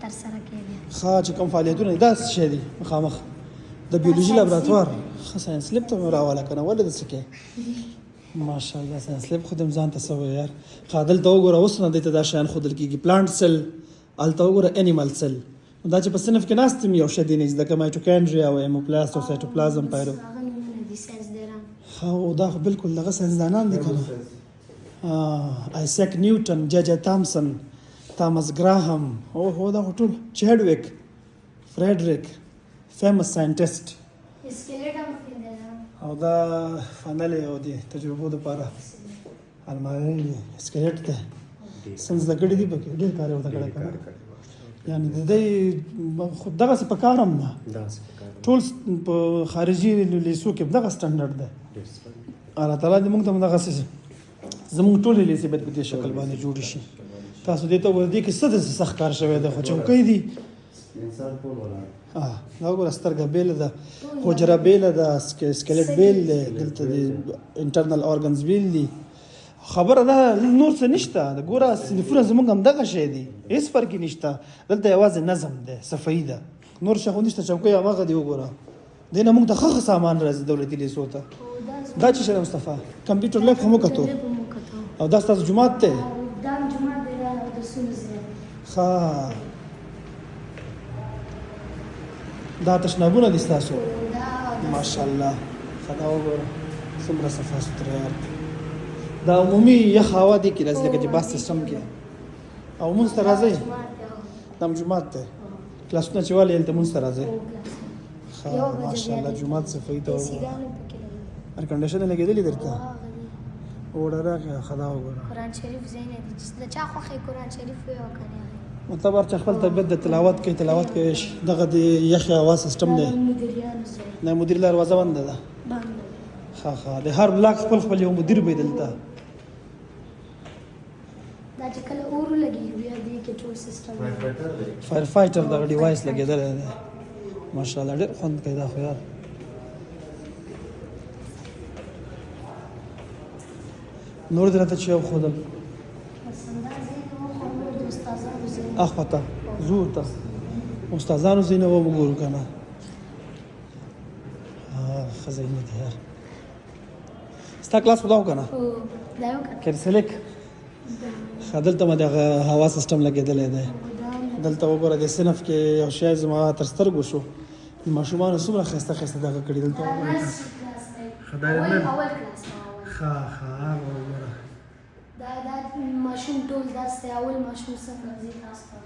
ترسره کېږي. ښه چې کوم فعالیتونه دا څه شی دي مخامخ د بیولوژي لابراتوار ښه ساینس لیب ته مې راواله که نه ولې داسې کوې ماشاءالله ساینس لیب خو دې هم ځان ته څه وایي یار ښه دلته وګوره اوس نه دې ته دا شیان ښودل کېږي پلانټ سل هلته وګوره انیمل سل دا چې په صنف کې ناست یم یو شی دی نه زده که مایټوکانډریا او ایموپلاست او سایټوپلازم پایرو هغه نومونه دي ساینسدانان. ښه او دا خو بالکل دغه ساینسدانان دي که نه آیسک نیوټن ججه تامسن تامس ګراهم اوهو دا خو ټول چیډویک فریډریک فیمس ساینټسټ اسکلیټ هم پکې دی. او دا فنل او د تجربو دپاره المارۍ دی اسکلیټ دی سنس د ګړي دي پکې ډېر کار یې ورته کړی که نه یعنې د دې خو دغسې په کار هم نه ټول په خارجي لیسو کې دغه سټنډرډ دی الله تعالی دې موږ ته هم دغسې زموږ ټولې لیسې باید په دې شکل باندې جوړې شي تاسو دې ته وګورئ دې کې څه داسې سخت کار شوی دی خو چوکۍ دي دا وګوره سترګه بیله ده حجره بیله ده سکلیټ بیل دی دلته د انټرنل ارګنز بیل دي خبره ده نور څه نشته د ګوره صنفونه زموږ هم دغه شی دي هېڅ فرق یې نشته دلته یوازې نظم دی صفایي ده نور شی خو نشته چوکۍ هماغه دی وګوره دې نه موږ ته ښه سامان راځي دولتي لیسو ته دا چې شی مصطفی کمپیوټر لیب خو مو کتو او دا ستاسو جومات دی دا جومات دی دا درسونه ځای ښه دا تشنابونه دي ستاسو ماشاءالله ښه دا وګوره څومره صفا سوتره یار دا عمومي یخ هوا دی کې راځي لکه چې باس سیسټم کې او مونځ ته راځئ دا هم جومات دی کلاسونه چې والي هلته مونځ ته راځئ ښه ماشاءالله جومات صفایي ته وګوره ایر کنډیشن یې لګېدلي درته اوړه راغی ښه دا وګوره قرآن شریف ځای نه دي چې د چا خوښې قرآن شریف وی او که نه مطلب هر چا خپل طبیعت د تلاوت کوي شي دغه د یخې هوا سیسټم دی مدیریانو ځای د مدیر دروازه بنده ده بنده ښه د هر بلاک خپل یو مدیر وي دلته دا چې کله اور ولګېږي بیا دې کې ټول سیسټم فایر فایټر دغه ډیوایس لګېدلی دی ماشاءالله ډېر خوند کوي دا خو یار نور دې راته چې وښودل اخواته زور ته استادانو ځای نه وګورو که نه ښه ځای نه دی یار ستا کلاس خو دا و که نه کرسلیک ښه دلته مې دغه هوا سیسټم لګېدلی دی دلته وګوره د صنف کې یو شی زما تر سترګو شو د ماشومانو څومره ښایسته ښایسته دغه کړي دلته وګوره ښه دا یې نن ښه وګوره دا ماشوم ټول داسې اول ماشوم څنګه ځي تاسو ته